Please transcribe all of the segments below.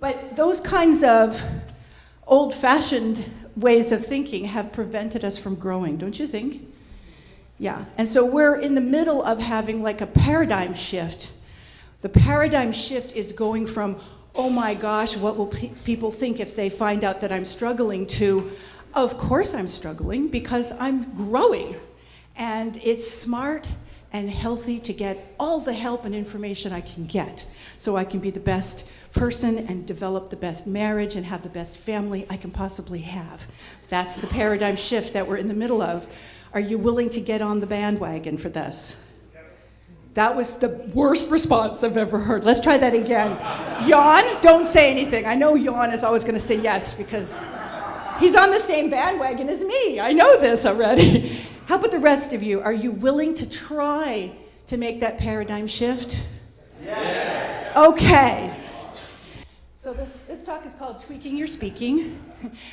But those kinds of old-fashioned ways of thinking have prevented us from growing, don't you think? Yeah, and so we're in the middle of having like a paradigm shift. The paradigm shift is going from, oh my gosh, what will people think if they find out that I'm struggling, to, of course I'm struggling because I'm growing. And it's smart and healthy to get all the help and information I can get so I can be the best person and develop the best marriage and have the best family I can possibly have. That's the paradigm shift that we're in the middle of. Are you willing to get on the bandwagon for this? That was the worst response I've ever heard. Let's try that again. Yawn, don't say anything. I know Yawn is always going to say yes because he's on the same bandwagon as me. I know this already. How about the rest of you? Are you willing to try to make that paradigm shift? Yes. Okay. So this talk is called Tweaking Your Speaking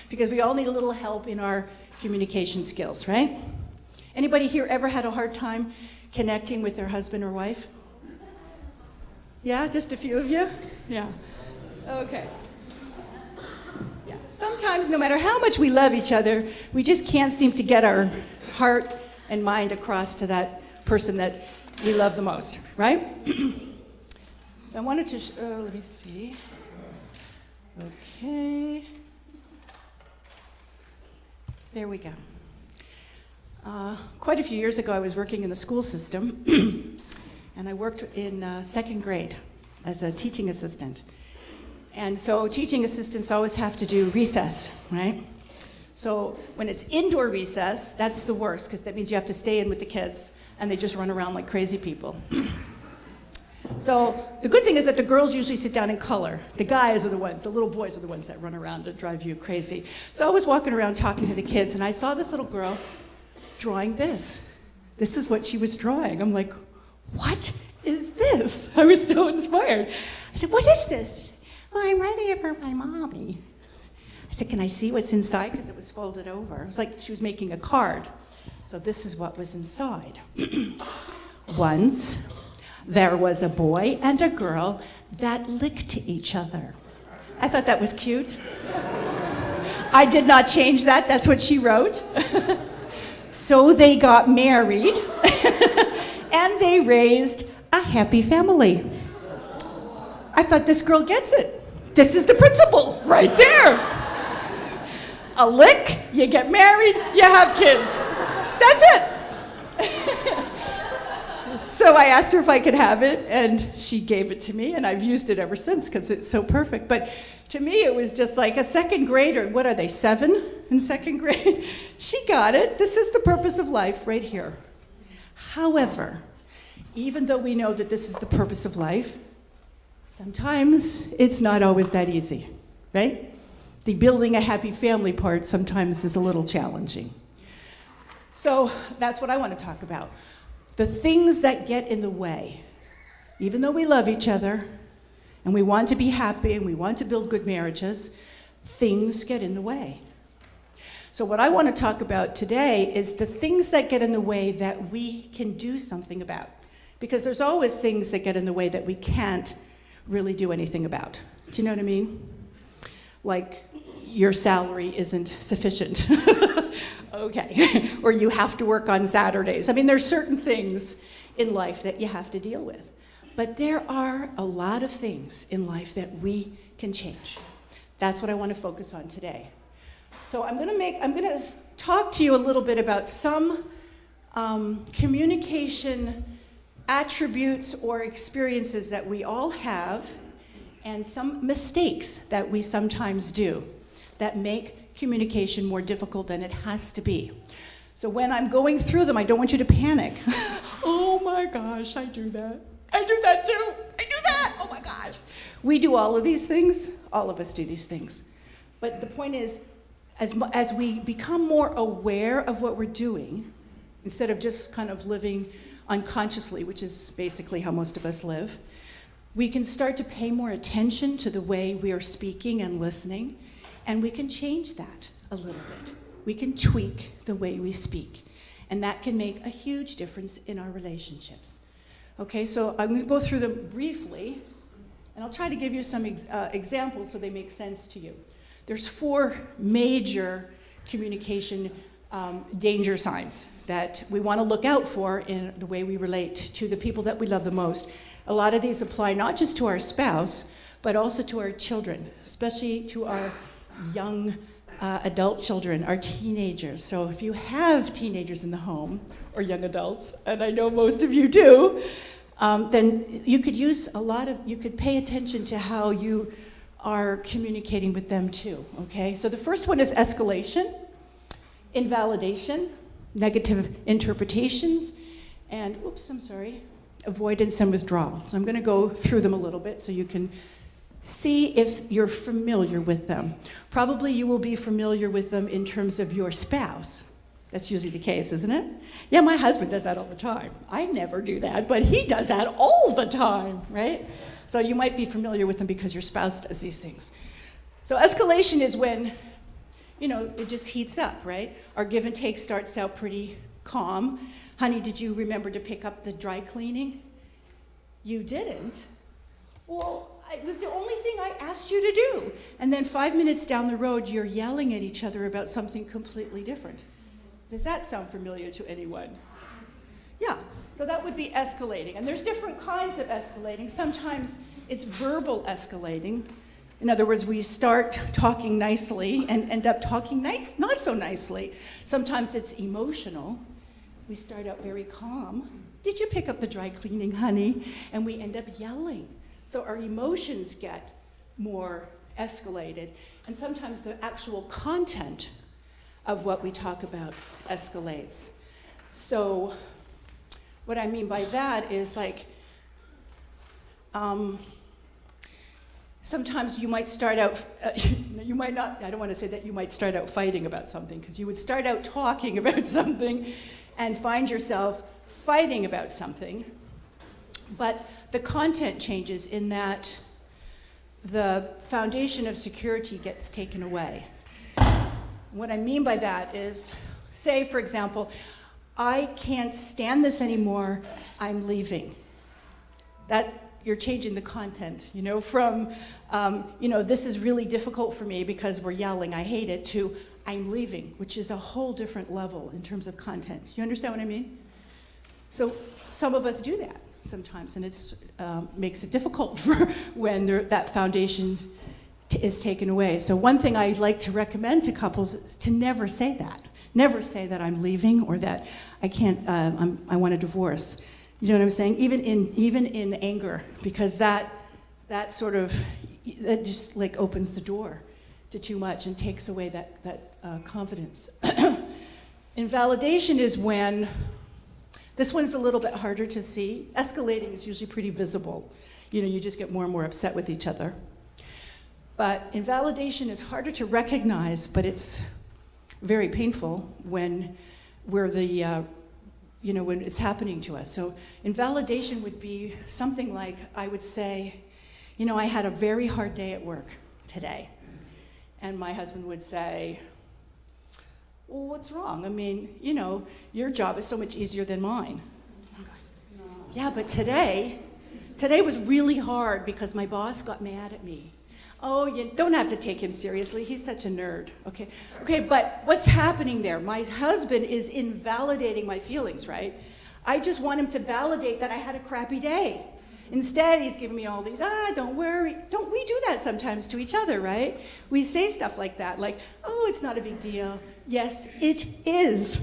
because we all need a little help in our communication skills, right? Anybody here ever had a hard time connecting with their husband or wife? Yeah, just a few of you? Yeah. Okay. Yeah. Sometimes, no matter how much we love each other, we just can't seem to get our heart and mind across to that person that we love the most, right? So I wanted to, let me see. Okay. There we go. Quite a few years ago, I was working in the school system, and I worked in second grade as a teaching assistant. And so teaching assistants always have to do recess, right? So when it's indoor recess, that's the worst, because that means you have to stay in with the kids, and they just run around like crazy people. So the good thing is that the girls usually sit down in color. The guys are the ones, the little boys are the ones that run around and drive you crazy. So I was walking around talking to the kids, and I saw this little girl drawing this. This is what she was drawing. I'm like, what is this? I was so inspired. I said, what is this? She said, well, I'm writing it for my mommy. I said, can I see what's inside? Because it was folded over. It was like she was making a card. So this is what was inside. Once, there was a boy and a girl that licked each other. I thought that was cute. I did not change that. That's what she wrote. So they got married, and they raised a happy family. I thought, this girl gets it. This is the principle right there. A lick, you get married, you have kids. That's it. So I asked her if I could have it, and she gave it to me, and I've used it ever since because it's so perfect. But to me, it was just like a second grader. What are they, 7 in second grade? She got it. This is the purpose of life right here. However, even though we know that this is the purpose of life, sometimes it's not always that easy, right? The building a happy family part sometimes is a little challenging. So that's what I want to talk about. The things that get in the way. Even though we love each other, and we want to be happy, and we want to build good marriages, things get in the way. So what I want to talk about today is the things that get in the way that we can do something about. Because there's always things that get in the way that we can't really do anything about. Do you know what I mean? Like, your salary isn't sufficient. Okay. Or you have to work on Saturdays. I mean, there's certain things in life that you have to deal with. But there are a lot of things in life that we can change. That's what I want to focus on today. So I'm going to talk to you a little bit about some communication attributes or experiences that we all have, and some mistakes that we sometimes do that make communication more difficult than it has to be. So when I'm going through them, I don't want you to panic. Oh my gosh, I do that. I do that too. I do that. Oh my gosh. We do all of these things. All of us do these things. But the point is, as we become more aware of what we're doing, instead of just kind of living unconsciously, which is basically how most of us live, we can start to pay more attention to the way we are speaking and listening, and we can change that a little bit. We can tweak the way we speak, and that can make a huge difference in our relationships. Okay, so I'm going to go through them briefly, And I'll try to give you some examples so they make sense to you. There's 4 major communication danger signs that we want to look out for in the way we relate to the people that we love the most. A lot of these apply not just to our spouse, but also to our children, especially to our young adult children, our teenagers. So if you have teenagers in the home, or young adults, and I know most of you do, then you could pay attention to how you are communicating with them too, okay? So the first one is escalation, invalidation, negative interpretations, and, avoidance and withdrawal. So I'm gonna go through them a little bit so you can see if you're familiar with them. Probably you will be familiar with them in terms of your spouse. That's usually the case, isn't it? Yeah, my husband does that all the time. I never do that, but he does that all the time, right? So you might be familiar with them because your spouse does these things. So escalation is when, it just heats up, right? Our give and take starts out pretty calm. Honey, did you remember to pick up the dry cleaning? You didn't? Well, it was the only thing I asked you to do. And then 5 minutes down the road, you're yelling at each other about something completely different. Does that sound familiar to anyone? Yeah, so that would be escalating. And there's different kinds of escalating. Sometimes it's verbal escalating. In other words, we start talking nicely and end up talking not so nicely. Sometimes it's emotional. We start out very calm. Did you pick up the dry cleaning, honey? And we end up yelling. So our emotions get more escalated. And sometimes the actual content of what we talk about escalates. So what I mean by that is sometimes you might start out, you might not, I don't want to say that you might start out fighting about something, because you would start out talking about something and find yourself fighting about something. But the content changes in that the foundation of security gets taken away. What I mean by that is, say, for example, I can't stand this anymore, I'm leaving. That you're changing the content, from, this is really difficult for me because we're yelling, I hate it, to I'm leaving, which is a whole different level in terms of content. You understand what I mean? So some of us do that sometimes, and it makes it difficult for when that foundation is taken away. So one thing I like to recommend to couples is to never say that. Never say that I'm leaving or that I can't, I want a divorce. You know what I'm saying? Even in anger, because that just opens the door to too much and takes away that confidence. Invalidation is when, this one's a little bit harder to see. Escalating is usually pretty visible. You just get more and more upset with each other. But invalidation is harder to recognize, but it's very painful when when it's happening to us. So invalidation would be something like, I would say, I had a very hard day at work today. And my husband would say, well, what's wrong? I mean, your job is so much easier than mine. I'm like, no. Yeah, but today was really hard because my boss got mad at me. Oh, you don't have to take him seriously. He's such a nerd. Okay, but what's happening there? My husband is invalidating my feelings, right? I just want him to validate that I had a crappy day. Instead, he's giving me all these, don't worry. Don't we do that sometimes to each other, right? We say stuff like that, like, oh, it's not a big deal. Yes, it is.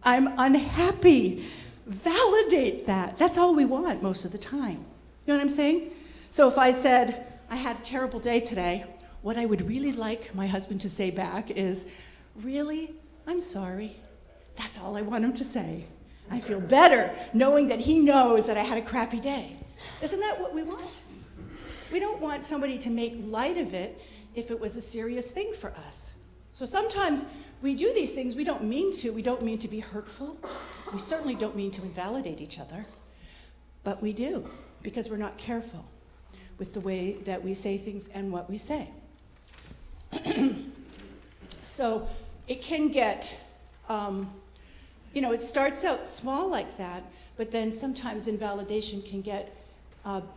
I'm unhappy. Validate that. That's all we want most of the time. You know what I'm saying? So if I said, I had a terrible day today, what I would really like my husband to say back is, really? I'm sorry. That's all I want him to say. I feel better knowing that he knows that I had a crappy day. Isn't that what we want? We don't want somebody to make light of it if it was a serious thing for us. So sometimes we do these things we don't mean to. We don't mean to be hurtful. We certainly don't mean to invalidate each other. But we do, because we're not careful with the way that we say things and what we say. So it can get, it starts out small like that, but then sometimes invalidation can get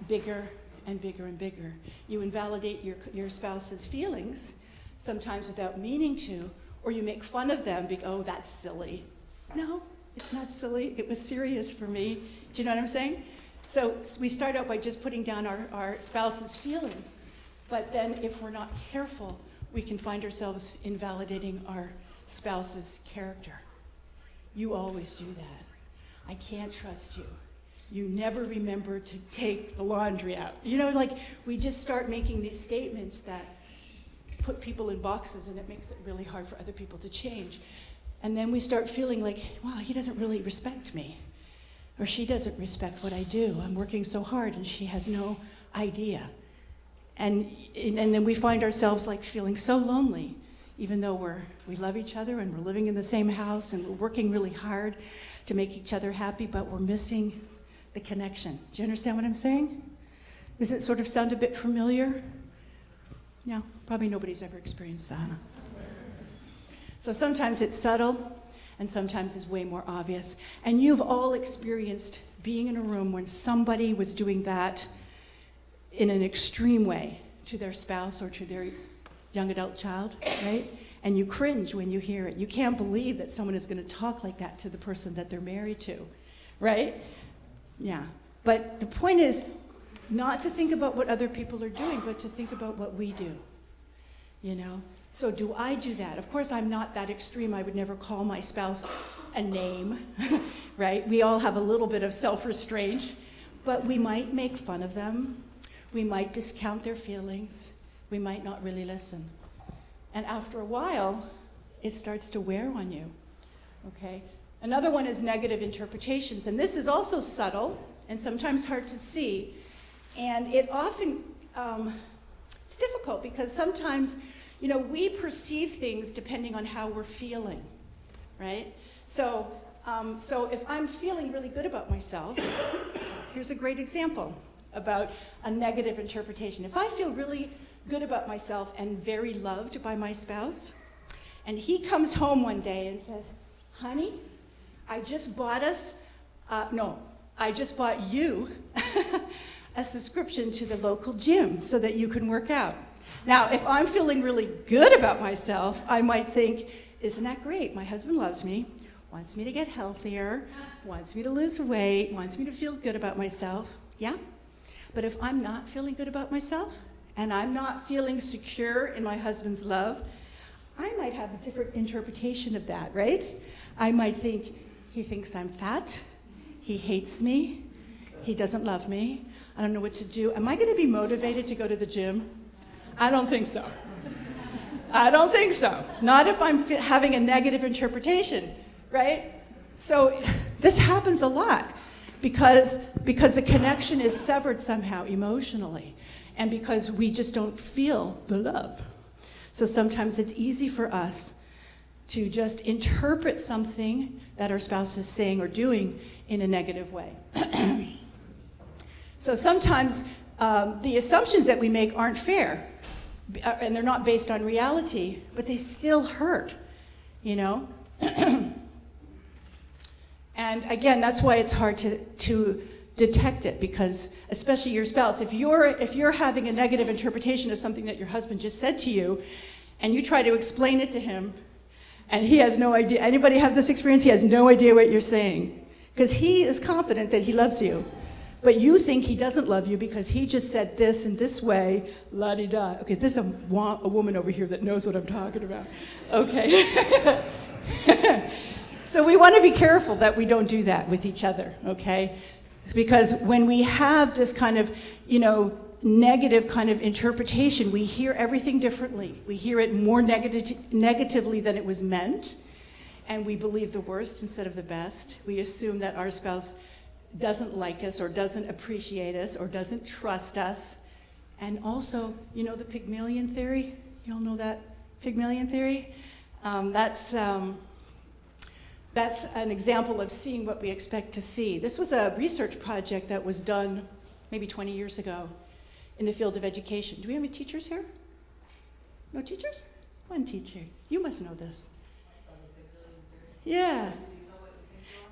bigger and bigger and bigger. You invalidate your spouse's feelings, sometimes without meaning to, or you make fun of them, oh, that's silly. No, it's not silly. It was serious for me. Do you know what I'm saying? So we start out by just putting down our spouse's feelings, but then if we're not careful, we can find ourselves invalidating our spouse's character. You always do that. I can't trust you. You never remember to take the laundry out. You know, like we just start making these statements that put people in boxes, and it makes it really hard for other people to change. And then we start feeling like, wow, he doesn't really respect me. Or she doesn't respect what I do. I'm working so hard and she has no idea. And then we find ourselves like feeling so lonely, even though we love each other and we're living in the same house and we're working really hard to make each other happy, but we're missing the connection. Do you understand what I'm saying? Does it sort of sound a bit familiar? No, probably nobody's ever experienced that. So sometimes it's subtle, and sometimes it's way more obvious. And you've all experienced being in a room when somebody was doing that in an extreme way to their spouse or to their young adult child, right? And you cringe when you hear it. You can't believe that someone is going to talk like that to the person that they're married to, right? Yeah. But the point is not to think about what other people are doing, but to think about what we do, you know? So do I do that? Of course, I'm not that extreme. I would never call my spouse a name, right? We all have a little bit of self-restraint, but we might make fun of them. We might discount their feelings. We might not really listen. And after a while, it starts to wear on you, okay? Another one is negative interpretations, and this is also subtle and sometimes hard to see. And it often, it's difficult because sometimes, you know, we perceive things depending on how we're feeling, right? So if I'm feeling really good about myself, here's a great example about a negative interpretation. If I feel really good about myself and very loved by my spouse, and he comes home one day and says, honey, I just bought you a subscription to the local gym so that you can work out. Now, if I'm feeling really good about myself, I might think, isn't that great? My husband loves me, wants me to get healthier, wants me to lose weight, wants me to feel good about myself. Yeah? But if I'm not feeling good about myself, and I'm not feeling secure in my husband's love, I might have a different interpretation of that, right? I might think, he thinks I'm fat, he hates me, he doesn't love me, I don't know what to do. Am I going to be motivated to go to the gym? I don't think so. I don't think so. Not if I'm having a negative interpretation, right? So this happens a lot because the connection is severed somehow emotionally, and because we just don't feel the love. So sometimes it's easy for us to just interpret something that our spouse is saying or doing in a negative way. So sometimes the assumptions that we make aren't fair, and they're not based on reality, but they still hurt, you know? And again, that's why it's hard to detect it, because especially your spouse, if you're having a negative interpretation of something that your husband just said to you, and you try to explain it to him, and he has no idea. Anybody have this experience? He has no idea what you're saying, because he is confident that he loves you, but you think he doesn't love you because he just said this in this way, la-di-da. Okay, there's a woman over here that knows what I'm talking about. Okay. So we want to be careful that we don't do that with each other, okay? It's because when we have this kind of, you know, negative kind of interpretation, we hear everything differently. We hear it more negatively than it was meant, and we believe the worst instead of the best. We assume that our spouse doesn't like us or doesn't appreciate us or doesn't trust us. And also, you know the Pygmalion theory? You all know that Pygmalion theory? That's an example of seeing what we expect to see. This was a research project that was done maybe 20 years ago in the field of education. Do we have any teachers here? No teachers? One teacher. You must know this. Yeah.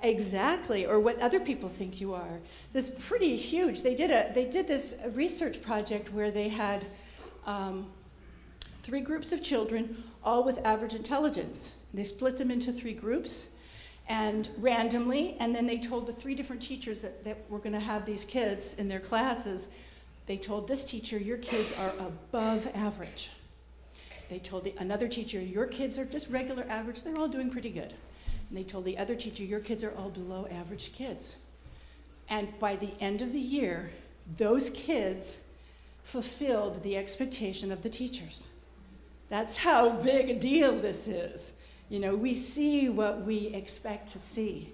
exactly, or what other people think you are. This is pretty huge. They did this research project where they had 3 groups of children, all with average intelligence. They split them into 3 groups, and randomly, and then they told the 3 different teachers that were going to have these kids in their classes, they told this teacher, your kids are above average. They told another teacher, your kids are just regular average, they're all doing pretty good. And they told the other teacher, your kids are all below average kids. And by the end of the year, those kids fulfilled the expectation of the teachers. That's how big a deal this is. You know, we see what we expect to see.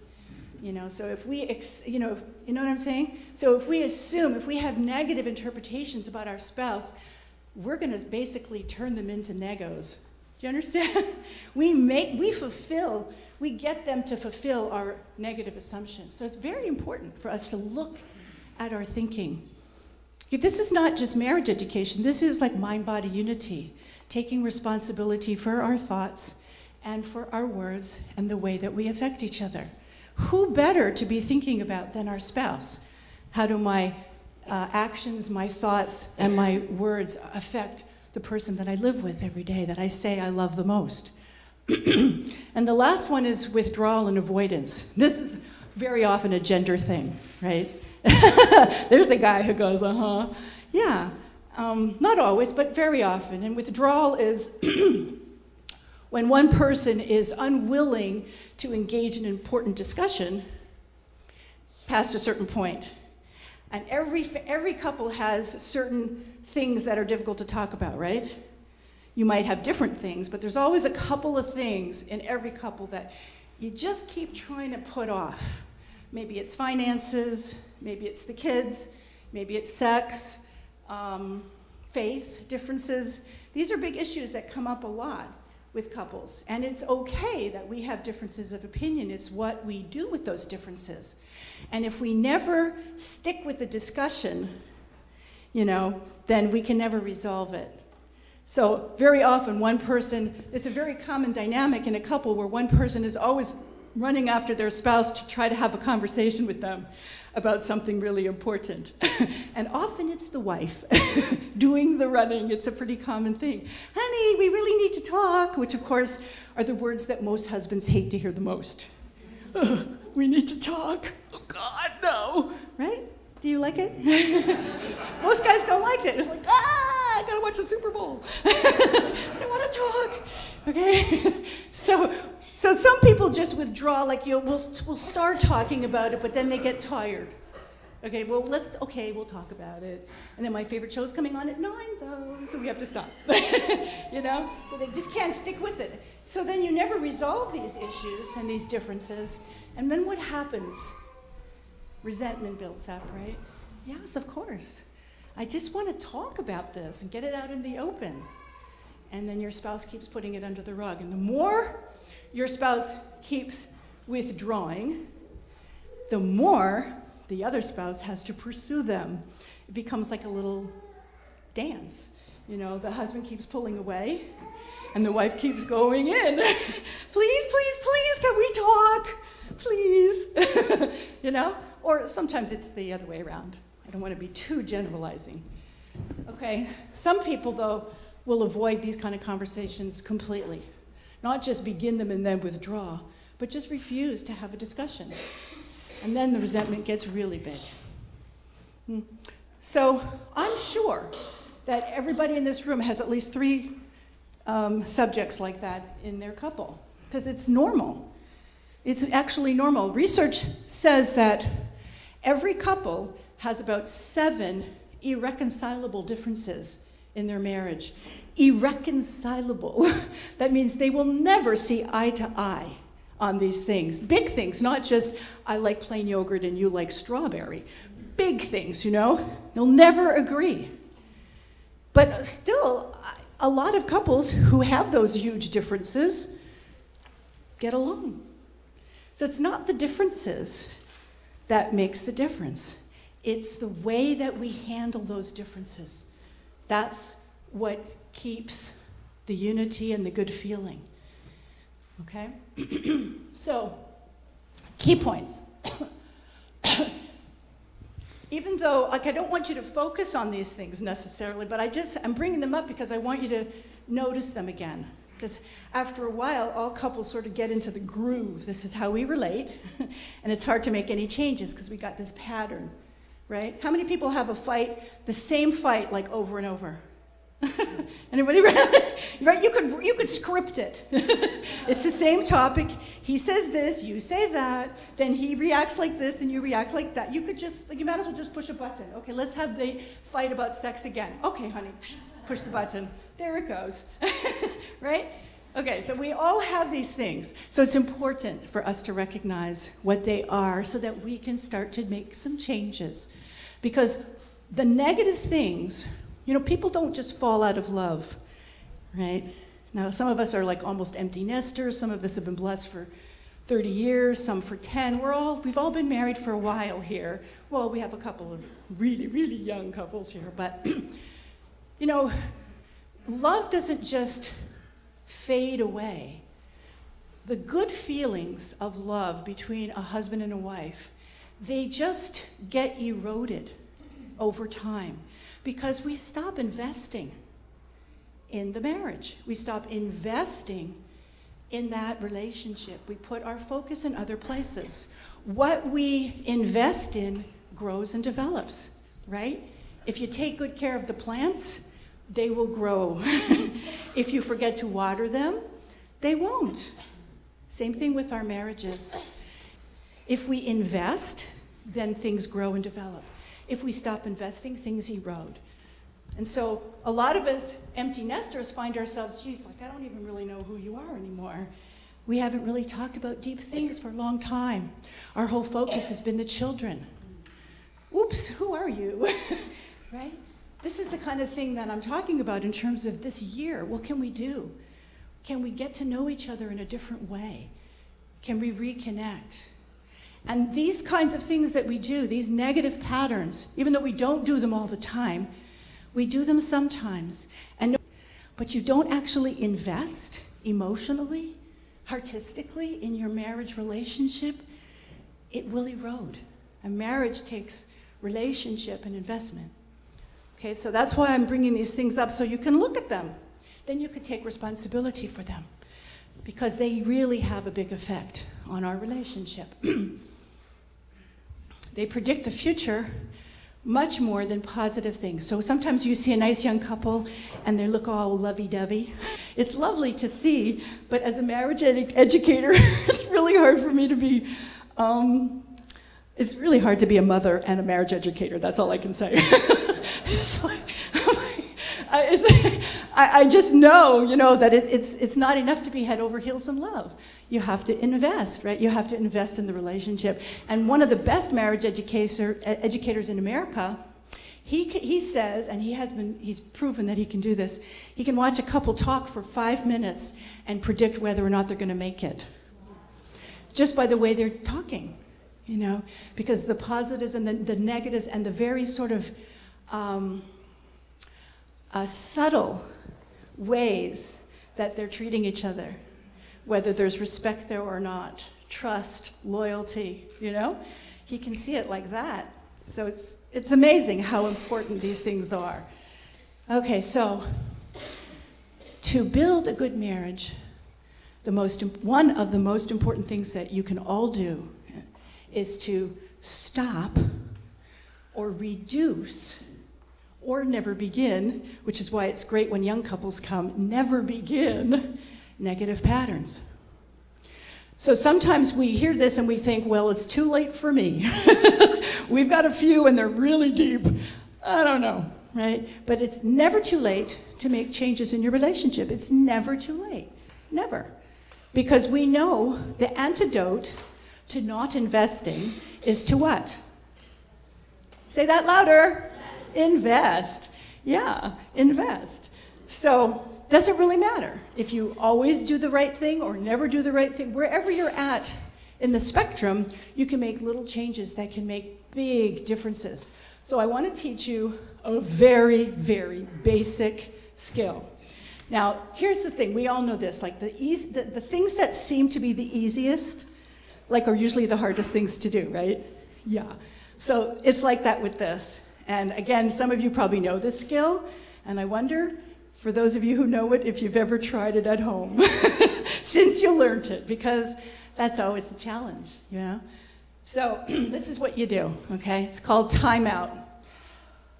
You know, so if we, you know what I'm saying? So if we assume, if we have negative interpretations about our spouse, we're going to basically turn them into negos. Do you understand? We get them to fulfill our negative assumptions. So it's very important for us to look at our thinking. This is not just marriage education. This is like mind-body unity, taking responsibility for our thoughts and for our words and the way that we affect each other. Who better to be thinking about than our spouse? How do my actions, my thoughts, and my words affect the person that I live with every day, that I say I love the most? And the last one is withdrawal and avoidance. This is very often a gender thing, right? There's a guy who goes, yeah. Not always, but very often. And withdrawal is when one person is unwilling to engage in important discussion past a certain point. And every couple has certain things that are difficult to talk about, right? You might have different things, but there's always a couple of things in every couple that you just keep trying to put off. Maybe it's finances, maybe it's the kids, maybe it's sex, faith differences. These are big issues that come up a lot with couples. And it's okay that we have differences of opinion. It's what we do with those differences. And if we never stick with the discussion, you know, then we can never resolve it. So very often one person, it's a very common dynamic in a couple where one person is always running after their spouse to try to have a conversation with them about something really important. And often it's the wife doing the running. It's a pretty common thing. Honey, we really need to talk, which of course are the words that most husbands hate to hear the most. We need to talk. Oh God, no. Right? Do you like it? Most guys don't like it. It's like, I gotta watch the Super Bowl. I don't want to talk. Okay? So some people just withdraw, like we'll start talking about it, but then they get tired. Okay, well we'll talk about it. And then my favorite show's coming on at 9 though, so we have to stop. You know? So they just can't stick with it. So then you never resolve these issues and these differences. And then what happens? Resentment builds up, right? Yes, of course. I just want to talk about this and get it out in the open. And then your spouse keeps putting it under the rug. And the more your spouse keeps withdrawing, the more the other spouse has to pursue them. It becomes like a little dance. You know, the husband keeps pulling away, and the wife keeps going in. Please, please, please, can we talk? Please. You know? Or sometimes it's the other way around. I don't want to be too generalizing. Okay, some people, though, will avoid these kind of conversations completely. Not just begin them and then withdraw, but just refuse to have a discussion. And then the resentment gets really big. So I'm sure that everybody in this room has at least 3 subjects like that in their couple, because it's normal. It's actually normal. Research says that every couple has about 7 irreconcilable differences in their marriage. Irreconcilable. That means they will never see eye to eye on these things. Big things, not just I like plain yogurt and you like strawberry. Big things, you know? They'll never agree. But still, a lot of couples who have those huge differences get along. So it's not the differences that makes the difference. It's the way that we handle those differences. That's what keeps the unity and the good feeling. Okay? So, Key points. Even though, like, I don't want you to focus on these things necessarily, but I'm bringing them up because I want you to notice them again. Because after a while, all couples sort of get into the groove. This is how we relate, and it's hard to make any changes because we got this pattern, right? How many people have a fight, the same fight, like over and over? Anybody? Right? You could script it. It's the same topic. He says this, you say that, then he reacts like this, and you react like that. You might as well just push a button. Okay, let's have the fight about sex again. Okay, honey, push the button. There it goes. Right? Okay, so we all have these things. So it's important for us to recognize what they are so that we can start to make some changes. Because the negative things, people don't just fall out of love, right? Now, some of us are like almost empty nesters. Some of us have been blessed for 30 years, some for 10. We've all been married for a while here. Well, we have a couple of really, really young couples here. But, love doesn't just fade away. The good feelings of love between a husband and a wife, they just get eroded over time. Because we stop investing in the marriage. We stop investing in that relationship. We put our focus in other places. What we invest in grows and develops, right? If you take good care of the plants, they will grow. If you forget to water them, they won't. Same thing with our marriages. If we invest, then things grow and develop. If we stop investing, things erode. And so a lot of us empty nesters find ourselves, geez, I don't even really know who you are anymore. We haven't really talked about deep things for a long time. Our whole focus has been the children. Oops, who are you? Right? This is the kind of thing that I'm talking about in terms of this year. What can we do? Can we get to know each other in a different way? Can we reconnect? And these kinds of things that we do, these negative patterns, even though we don't do them all the time, we do them sometimes. But you don't actually invest emotionally, artistically in your marriage relationship, it will erode. A marriage takes relationship and investment. Okay, so that's why I'm bringing these things up, so you can look at them. Then you can take responsibility for them, because they really have a big effect on our relationship. They predict the future much more than positive things. So sometimes you see a nice young couple and they look all lovey-dovey. It's lovely to see, but as a marriage educator, it's really hard for me to be, it's really hard to be a mother and a marriage educator. That's all I can say. I just know, that it's not enough to be head over heels in love. You have to invest, right? You have to invest in the relationship. And one of the best marriage educators in America, he says, and he's proven that he can do this, he can watch a couple talk for 5 minutes and predict whether or not they're going to make it. Just by the way they're talking, because the positives and the negatives and the very sort of subtle ways that they're treating each other, whether there's respect there or not, trust, loyalty, he can see it like that. So it's amazing how important these things are. Okay, so to build a good marriage, one of the most important things that you can all do is to stop or reduce or never begin, which is why it's great when young couples come, never begin negative patterns. So sometimes we hear this and we think, well, it's too late for me. We've got a few and they're really deep. I don't know, right? But it's never too late to make changes in your relationship. It's never too late, never. Because we know the antidote to not investing is to what? Say that louder. Invest. Yeah, invest. So does it really matter if you always do the right thing or never do the right thing? Wherever you're at in the spectrum, you can make little changes that can make big differences. So I want to teach you a very, very basic skill. Now, here's the thing. We all know this. Like the things that seem to be the easiest, like are usually the hardest things to do, right? Yeah. So it's like that with this. And again, some of you probably know this skill, and I wonder, for those of you who know it, if you've ever tried it at home since you learned it, because that's always the challenge, you know? So this is what you do, okay? It's called timeout.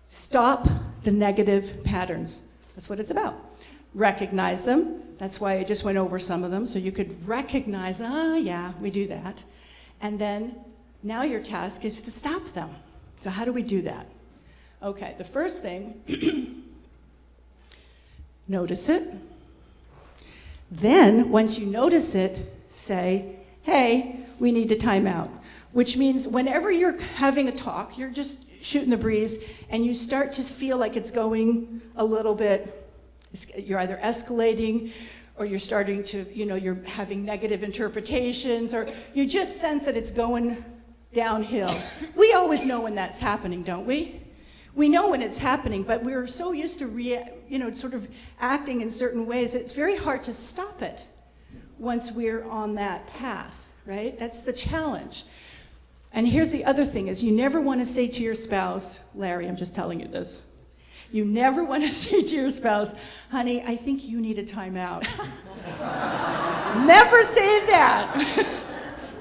Stop the negative patterns. That's what it's about. Recognize them. That's why I just went over some of them, so you could recognize, yeah, we do that. And then now your task is to stop them. So how do we do that? Okay, the first thing, notice it. Then, once you notice it, say, hey, we need to time out. Which means whenever you're having a talk, you're just shooting the breeze, and you start to feel like it's going a little bit, you're either escalating, or you're starting to, you're having negative interpretations, or you just sense that it's going downhill. We always know when that's happening, don't we? We know when it's happening, but we're so used to sort of acting in certain ways, it's very hard to stop it once we're on that path, right? That's the challenge. And here's the other thing, is you never want to say to your spouse, Larry, I'm just telling you this, you never want to say to your spouse, honey, I think you need a timeout. Never say that,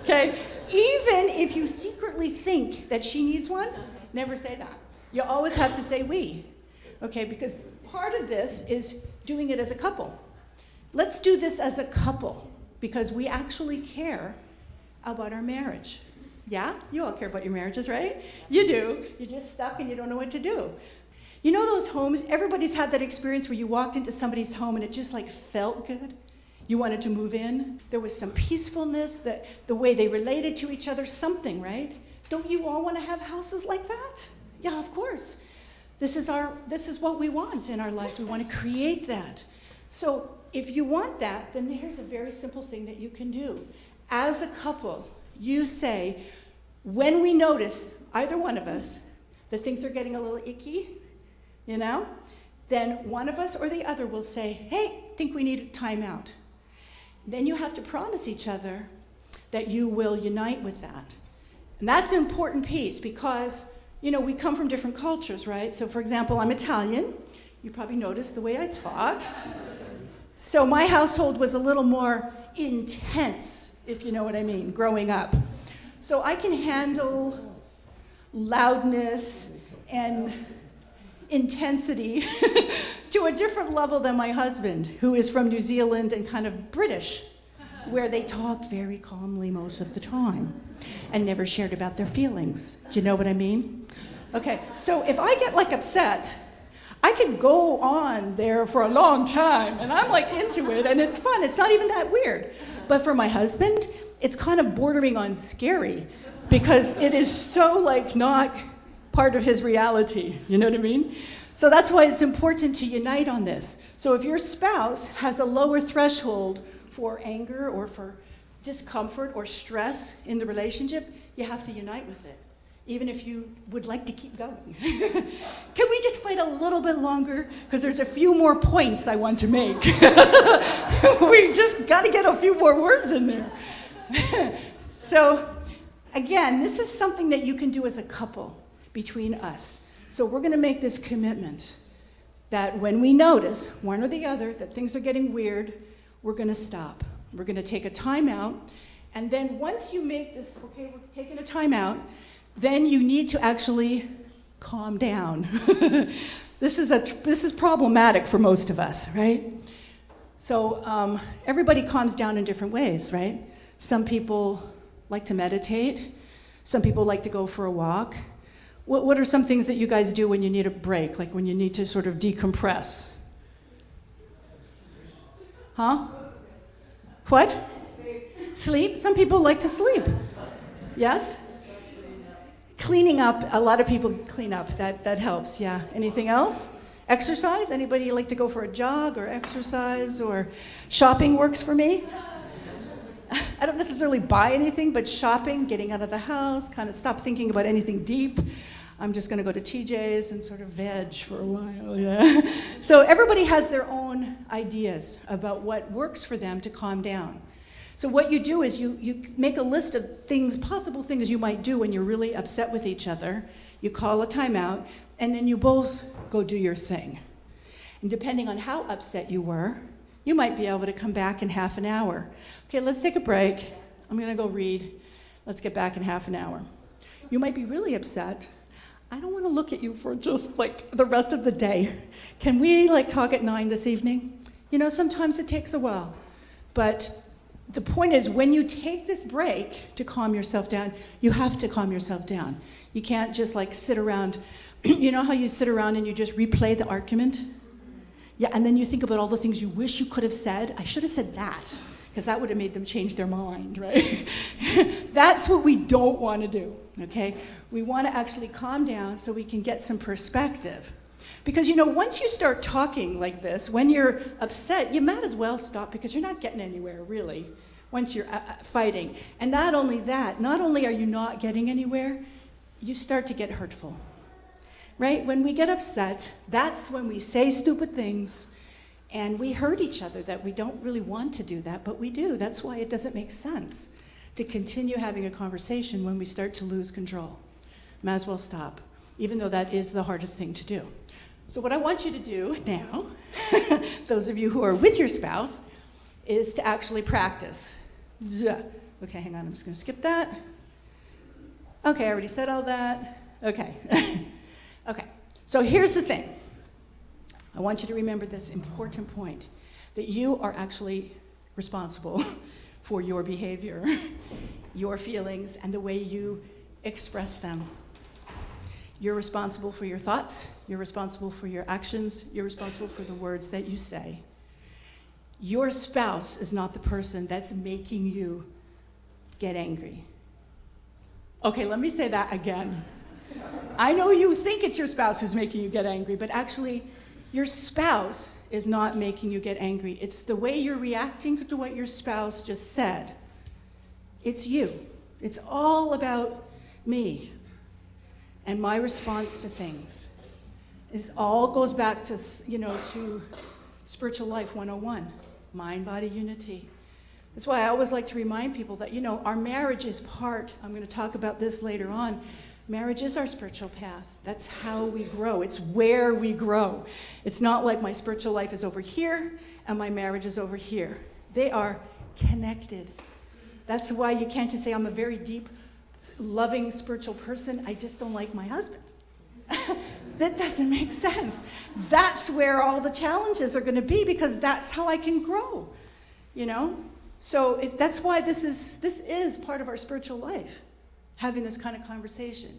okay? Even if you secretly think that she needs one, never say that. You always have to say we, okay? Because part of this is doing it as a couple. Let's do this as a couple, because we actually care about our marriage. Yeah? You all care about your marriages, right? You do. You're just stuck and you don't know what to do. You know those homes, everybody's had that experience where you walked into somebody's home and it just like felt good? You wanted to move in? There was some peacefulness, the way they related to each other, something, right? Don't you all want to have houses like that? Yeah, of course. This is what we want in our lives. We want to create that. So if you want that, then here's a very simple thing that you can do. As a couple, you say, when we notice, either one of us, that things are getting a little icky, then one of us or the other will say, hey, think we need a timeout. Then you have to promise each other that you will unite with that. And that's an important piece because, we come from different cultures, right? So for example, I'm Italian. You probably noticed the way I talk. So my household was a little more intense, if you know what I mean, growing up. So I can handle loudness and intensity to a different level than my husband, who is from New Zealand and kind of British, where they talked very calmly most of the time and never shared about their feelings. Do you know what I mean? Okay, so if I get upset, I can go on there for a long time and I'm into it and it's fun. It's not even that weird. But for my husband, it's kind of bordering on scary because it is so not part of his reality. You know what I mean? So that's why it's important to unite on this. So if your spouse has a lower threshold for anger or for discomfort or stress in the relationship, you have to unite with it, even if you would like to keep going. Can we just fight a little bit longer? Because there's a few more points I want to make. We just got to get a few more words in there. So again, this is something that you can do as a couple between us. So we're going to make this commitment that when we notice, one or the other, that things are getting weird, we're going to stop. We're going to take a time out. And then once you make this, okay, we're taking a time out, then you need to actually calm down. This is problematic for most of us, right? So everybody calms down in different ways, right? Some people like to meditate. Some people like to go for a walk. What are some things that you guys do when you need a break, like when you need to sort of decompress? Huh? What? Sleep? Some people like to sleep. Yes? Cleaning up, a lot of people clean up. That helps, yeah. Anything else? Exercise? Anybody like to go for a jog or exercise or shopping works for me? I don't necessarily buy anything, but shopping, getting out of the house, kind of stop thinking about anything deep. I'm just going to go to TJ's and sort of veg for a while, yeah. So everybody has their own ideas about what works for them to calm down. So what you do is you make a list of things, possible things you might do when you're really upset with each other. You call a timeout, and then you both go do your thing. And depending on how upset you were, you might be able to come back in half an hour. Okay, let's take a break. I'm gonna go read. Let's get back in half an hour. You might be really upset. I don't wanna look at you for just like the rest of the day. Can we like talk at 9 this evening? You know, sometimes it takes a while. But the point is, when you take this break to calm yourself down, you have to calm yourself down. You can't just like sit around, you know how you sit around and you just replay the argument? Yeah, and then you think about all the things you wish you could have said. I should have said that, because that would have made them change their mind, right? That's what we don't want to do, okay? We want to actually calm down so we can get some perspective. Because, you know, once you start talking like this, when you're upset, you might as well stop, because you're not getting anywhere, really, once you're fighting. And not only that, not only are you not getting anywhere, you start to get hurtful, right? When we get upset, that's when we say stupid things, and we hurt each other that we don't really want to do that, but we do. That's why it doesn't make sense to continue having a conversation when we start to lose control. Might as well stop, even though that is the hardest thing to do. So what I want you to do now, those of you who are with your spouse, is to actually practice. Okay, hang on, I'm just gonna skip that. Okay, I already said all that. Okay, okay, so here's the thing. I want you to remember this important point, that you are actually responsible for your behavior, your feelings, and the way you express them. You're responsible for your thoughts, you're responsible for your actions, you're responsible for the words that you say. Your spouse is not the person that's making you get angry. Okay, let me say that again. I know you think it's your spouse who's making you get angry, but actually, your spouse is not making you get angry. It's the way you're reacting to what your spouse just said. It's you. It's all about me and my response to things. It all goes back to, you know, to Spiritual Life 101, mind-body unity. That's why I always like to remind people that, you know, our marriage is part, I'm going to talk about this later on, marriage is our spiritual path. That's how we grow. It's where we grow. It's not like my spiritual life is over here and my marriage is over here. They are connected. That's why you can't just say, I'm a very deep, loving spiritual person, I just don't like my husband. That doesn't make sense. That's where all the challenges are going to be, because that's how I can grow, you know? So that's why this is part of our spiritual life, having this kind of conversation,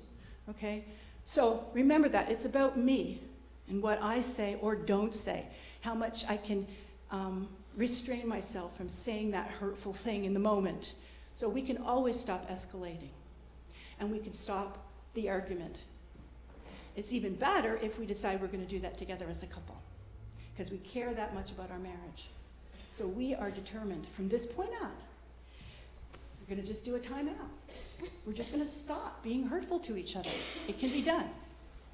okay? So remember that. It's about me and what I say or don't say, how much I can restrain myself from saying that hurtful thing in the moment. So we can always stop escalating, and we can stop the argument. It's even better if we decide we're going to do that together as a couple, because we care that much about our marriage. So we are determined from this point on, we're going to just do a timeout. We're just going to stop being hurtful to each other. It can be done.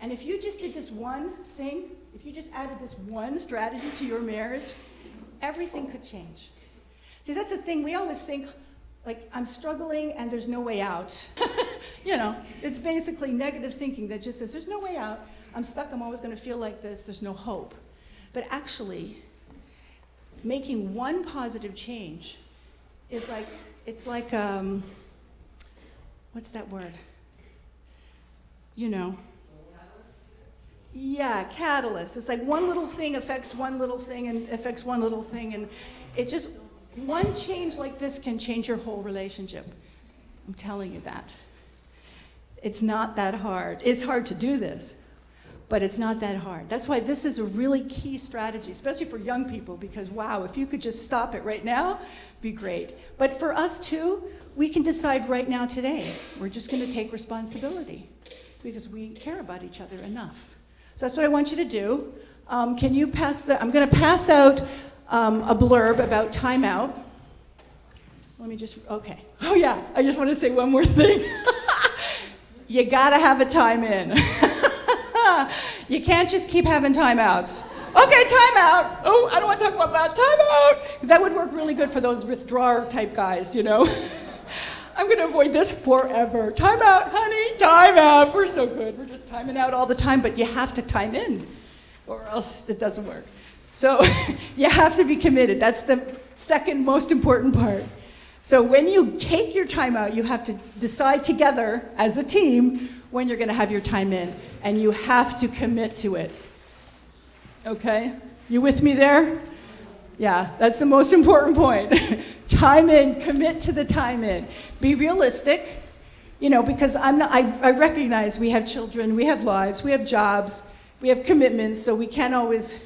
And if you just did this one thing, if you just added this one strategy to your marriage, everything could change. See, that's the thing. We always think, like, I'm struggling and there's no way out. You know, it's basically negative thinking that just says, there's no way out. I'm stuck. I'm always going to feel like this. There's no hope. But actually, making one positive change is like, it's like, what's that word? You know. Yeah, catalyst. It's like one little thing affects one little thing and affects one little thing, and it just, one change like this can change your whole relationship. I'm telling you that. It's not that hard. It's hard to do this, but it's not that hard. That's why this is a really key strategy, especially for young people, because wow, if you could just stop it right now, it'd be great. But for us too, we can decide right now today, we're just going to take responsibility because we care about each other enough. So that's what I want you to do. Can you pass I'm going to pass out a blurb about timeout. Let me just, okay. Oh yeah, I just want to say one more thing. You gotta have a time in. You can't just keep having timeouts. Okay, time out. Oh, I don't want to talk about that. Time out. That would work really good for those withdrawer type guys, you know. I'm going to avoid this forever. Time out, honey. Time out. We're so good. We're just timing out all the time, but you have to time in, or else it doesn't work. So you have to be committed. That's the second most important part. So when you take your time out, you have to decide together as a team when you're going to have your time in, and you have to commit to it. Okay? You with me there? Yeah, that's the most important point. Time in, commit to the time in. Be realistic, you know, because I recognize we have children, we have lives, we have jobs, we have commitments, so we can't always,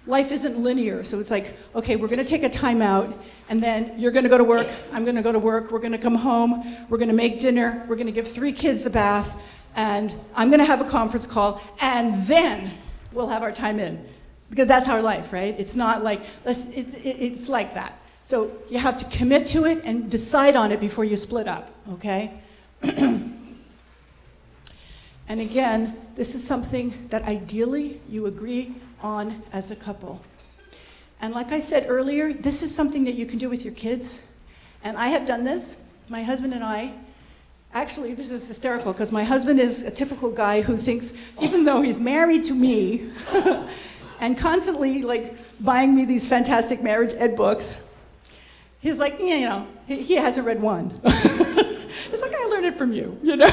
life isn't linear. So it's like, okay, we're gonna take a time out, and then you're gonna go to work, I'm gonna go to work, we're gonna come home, we're gonna make dinner, we're gonna give 3 kids a bath, and I'm gonna have a conference call, and then we'll have our time in. Because that's our life, right? It's not like, it's like that. So you have to commit to it and decide on it before you split up, okay? And again, this is something that ideally you agree on as a couple. And like I said earlier, this is something that you can do with your kids. And I have done this. My husband and I, actually, this is hysterical because my husband is a typical guy who thinks, even though he's married to me, and constantly like buying me these fantastic marriage ed books, he's like, yeah, you know, he hasn't read one. It's like, I learned it from you, you know?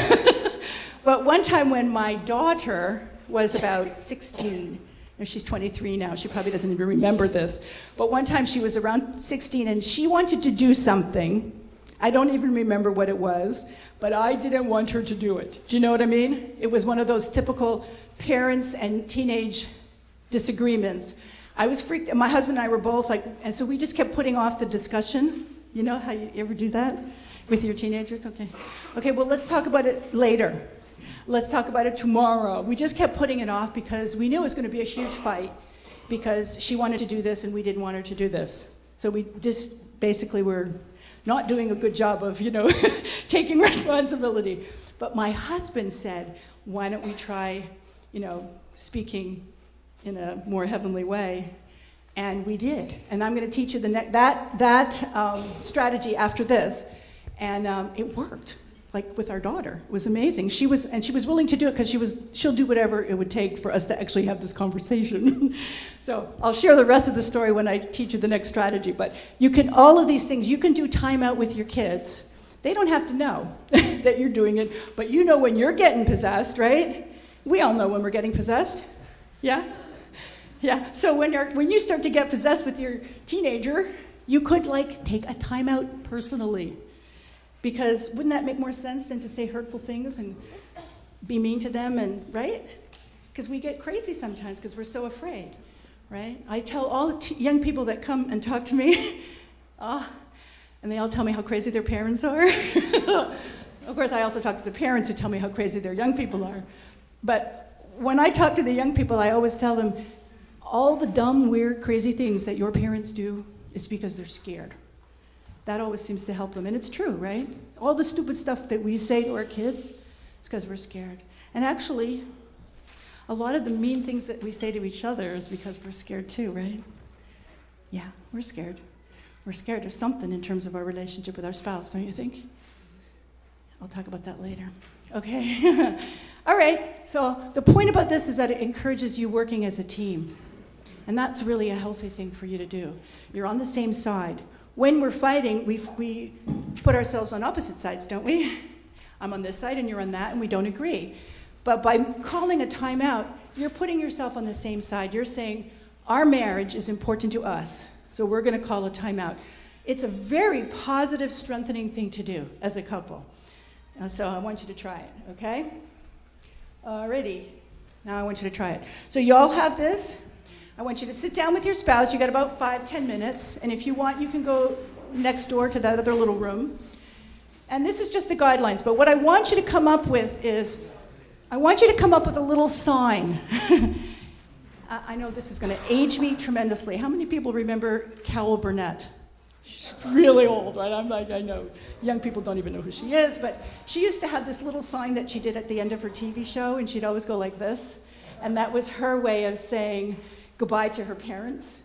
But one time when my daughter was about 16, and she's 23 now, she probably doesn't even remember this, but one time she was around 16 and she wanted to do something. I don't even remember what it was, but I didn't want her to do it. Do you know what I mean? It was one of those typical parents and teenage disagreements. I was freaked, and my husband and I were both like, and so we just kept putting off the discussion. You know how you ever do that with your teenagers? Okay. Okay, well, let's talk about it later. Let's talk about it tomorrow. We just kept putting it off because we knew it was going to be a huge fight because she wanted to do this and we didn't want her to do this. So we just basically were not doing a good job of, you know, taking responsibility. But my husband said, why don't we try, you know, speaking in a more heavenly way, and we did. And I'm going to teach you that strategy after this, and it worked. Like with our daughter, it was amazing. She was willing to do it because she'll do whatever it would take for us to actually have this conversation. So I'll share the rest of the story when I teach you the next strategy. But you can all of these things. You can do time out with your kids. They don't have to know that you're doing it, but you know when you're getting possessed, right? We all know when we're getting possessed. Yeah. Yeah, so when you start to get possessed with your teenager, you could like take a time out personally. Because wouldn't that make more sense than to say hurtful things and be mean to them, and right? Because we get crazy sometimes because we're so afraid, right? I tell all the young people that come and talk to me, and they all tell me how crazy their parents are. Of course, I also talk to the parents who tell me how crazy their young people are. But when I talk to the young people, I always tell them, all the dumb, weird, crazy things that your parents do is because they're scared. That always seems to help them, and it's true, right? All the stupid stuff that we say to our kids, it's because we're scared. And actually, a lot of the mean things that we say to each other is because we're scared too, right? Yeah, we're scared. We're scared of something in terms of our relationship with our spouse, don't you think? I'll talk about that later. Okay. All right, so the point about this is that it encourages you working as a team. And that's really a healthy thing for you to do. You're on the same side. When we're fighting, we put ourselves on opposite sides, don't we? I'm on this side and you're on that, and we don't agree. But by calling a timeout, you're putting yourself on the same side. You're saying, our marriage is important to us, so we're going to call a timeout. It's a very positive, strengthening thing to do as a couple. So I want you to try it, okay? Alrighty. Now I want you to try it. So you all have this. I want you to sit down with your spouse. You got about 5-10 minutes. And if you want, you can go next door to that other little room. And this is just the guidelines. But what I want you to come up with is, I want you to come up with a little sign. I know this is going to age me tremendously. How many people remember Carol Burnett? She's really old, right? I'm like, I know. Young people don't even know who she is. But she used to have this little sign that she did at the end of her TV show, and she'd always go like this. And that was her way of saying, goodbye to her parents,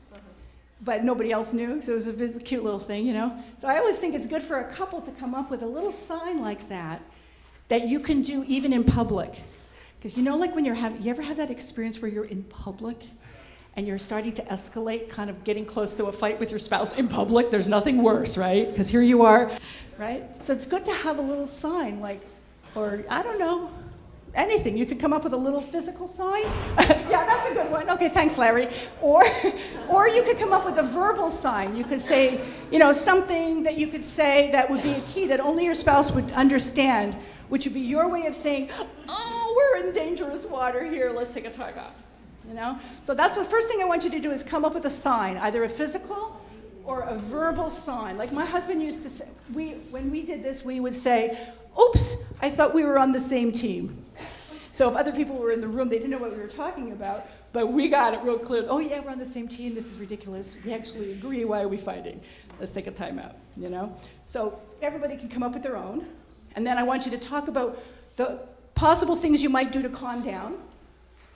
but nobody else knew, so it was a really cute little thing, you know? So I always think it's good for a couple to come up with a little sign like that you can do even in public. Because you know, like when you ever have that experience where you're in public and you're starting to escalate, kind of getting close to a fight with your spouse in public? There's nothing worse, right? Because here you are, right? So it's good to have a little sign, like, or I don't know, anything. You could come up with a little physical sign. Yeah, that's a good one. Okay, thanks, Larry. Or you could come up with a verbal sign. You could say, you know, something that you could say that would be a key that only your spouse would understand, which would be your way of saying, oh, we're in dangerous water here, let's take a time out, you know? So that's the first thing I want you to do is come up with a sign, either a physical or a verbal sign. Like my husband used to say, when we did this, we would say, oops, I thought we were on the same team. So if other people were in the room, they didn't know what we were talking about, but we got it real clear. Oh yeah, we're on the same team, this is ridiculous. We actually agree, why are we fighting? Let's take a time out, you know? So everybody can come up with their own. And then I want you to talk about the possible things you might do to calm down,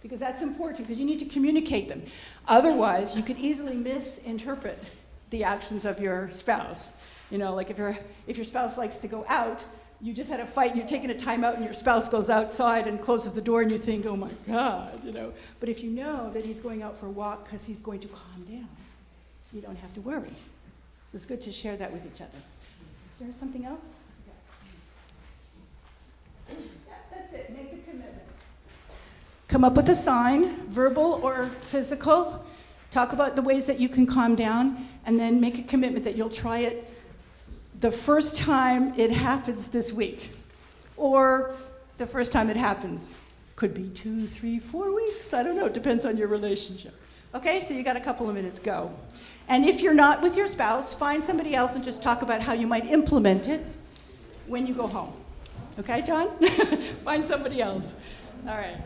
because that's important, because you need to communicate them. Otherwise, you could easily misinterpret the actions of your spouse. You know, like if your spouse likes to go out, you just had a fight, and you're taking a time out, and your spouse goes outside and closes the door, and you think, oh my God, you know. But if you know that he's going out for a walk because he's going to calm down, you don't have to worry. So it's good to share that with each other. Is there something else? Yeah, that's it. Make a commitment. Come up with a sign, verbal or physical. Talk about the ways that you can calm down, and then make a commitment that you'll try it the first time it happens this week, or the first time it happens. Could be 2, 3, 4 weeks. I don't know. It depends on your relationship. Okay, so you got a couple of minutes. Go. And if you're not with your spouse, find somebody else and just talk about how you might implement it when you go home. Okay, John? Find somebody else. All right.